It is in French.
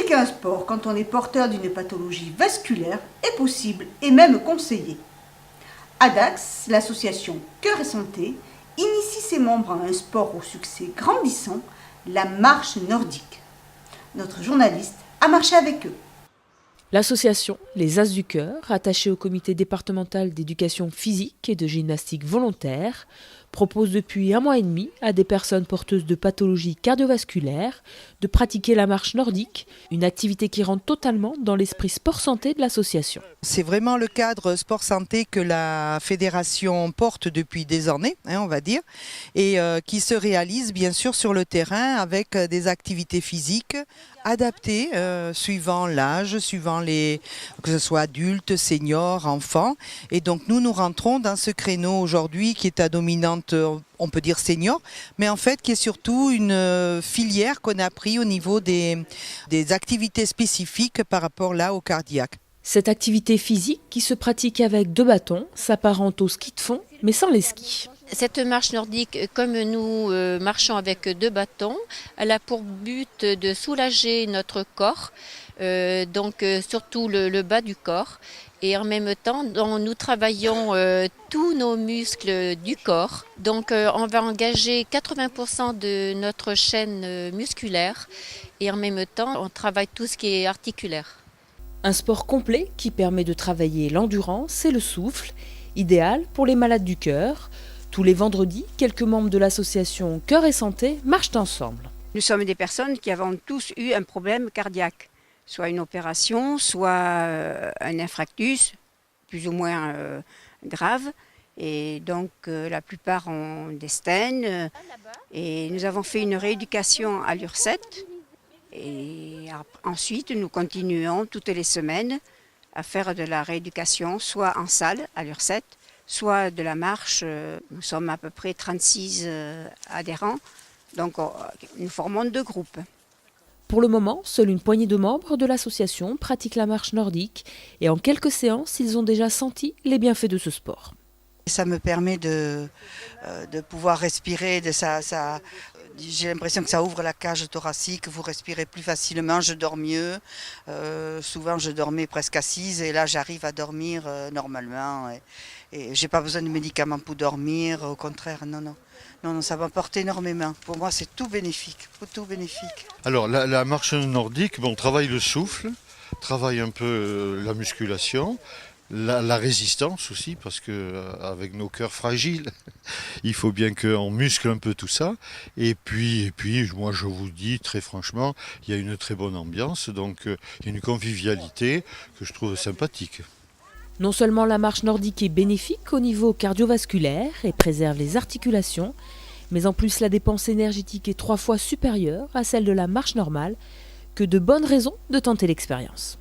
Pratiquer un sport quand on est porteur d'une pathologie vasculaire est possible et même conseillé. ADAX, l'association Cœur et Santé, initie ses membres à un sport au succès grandissant, la marche nordique. Notre journaliste a marché avec eux. L'association Les As du Cœur, rattachée au comité départemental d'éducation physique et de gymnastique volontaire, propose depuis 1 mois et demi à des personnes porteuses de pathologies cardiovasculaires de pratiquer la marche nordique, une activité qui rentre totalement dans l'esprit sport-santé de l'association. C'est vraiment le cadre sport-santé que la fédération porte depuis des années, on va dire, et qui se réalise bien sûr sur le terrain avec des activités physiques adaptées suivant l'âge, suivant que ce soit adultes, seniors, enfants. Et donc nous rentrons dans ce créneau aujourd'hui qui est à dominante, on peut dire senior, mais en fait qui est surtout une filière qu'on a pris au niveau des activités spécifiques par rapport là au cardiaque. Cette activité physique qui se pratique avec 2 bâtons s'apparente au ski de fond, mais sans les skis. Cette marche nordique, comme nous marchons avec 2 bâtons, elle a pour but de soulager notre corps, donc surtout le bas du corps. Et en même temps, nous travaillons tous nos muscles du corps. Donc on va engager 80% de notre chaîne musculaire et en même temps, on travaille tout ce qui est articulaire. Un sport complet qui permet de travailler l'endurance et le souffle, idéal pour les malades du cœur. Tous les vendredis, quelques membres de l'association Cœur et Santé marchent ensemble. Nous sommes des personnes qui avons tous eu un problème cardiaque, soit une opération, soit un infarctus, plus ou moins grave. Et donc la plupart ont des stènes. Et nous avons fait une rééducation à l'URSSET. Et ensuite, nous continuons toutes les semaines à faire de la rééducation, soit en salle à l'URSSET, soit de la marche. Nous sommes à peu près 36 adhérents, donc nous formons 2 groupes. Pour le moment, seule une poignée de membres de l'association pratique la marche nordique et en quelques séances, ils ont déjà senti les bienfaits de ce sport. Ça me permet de pouvoir respirer, j'ai l'impression que ça ouvre la cage thoracique, vous respirez plus facilement, je dors mieux. Souvent je dormais presque assise et là j'arrive à dormir normalement. Et j'ai pas besoin de médicaments pour dormir, au contraire, non, ça m'apporte énormément. Pour moi c'est tout bénéfique, tout bénéfique. Alors la marche nordique, on travaille le souffle, travaille un peu la musculation. La résistance aussi, parce qu'avec nos cœurs fragiles, il faut bien qu'on muscle un peu tout ça. Et puis, moi je vous dis très franchement, il y a une très bonne ambiance, donc il y a une convivialité que je trouve sympathique. Non seulement la marche nordique est bénéfique au niveau cardiovasculaire et préserve les articulations, mais en plus la dépense énergétique est 3 fois supérieure à celle de la marche normale, que de bonnes raisons de tenter l'expérience.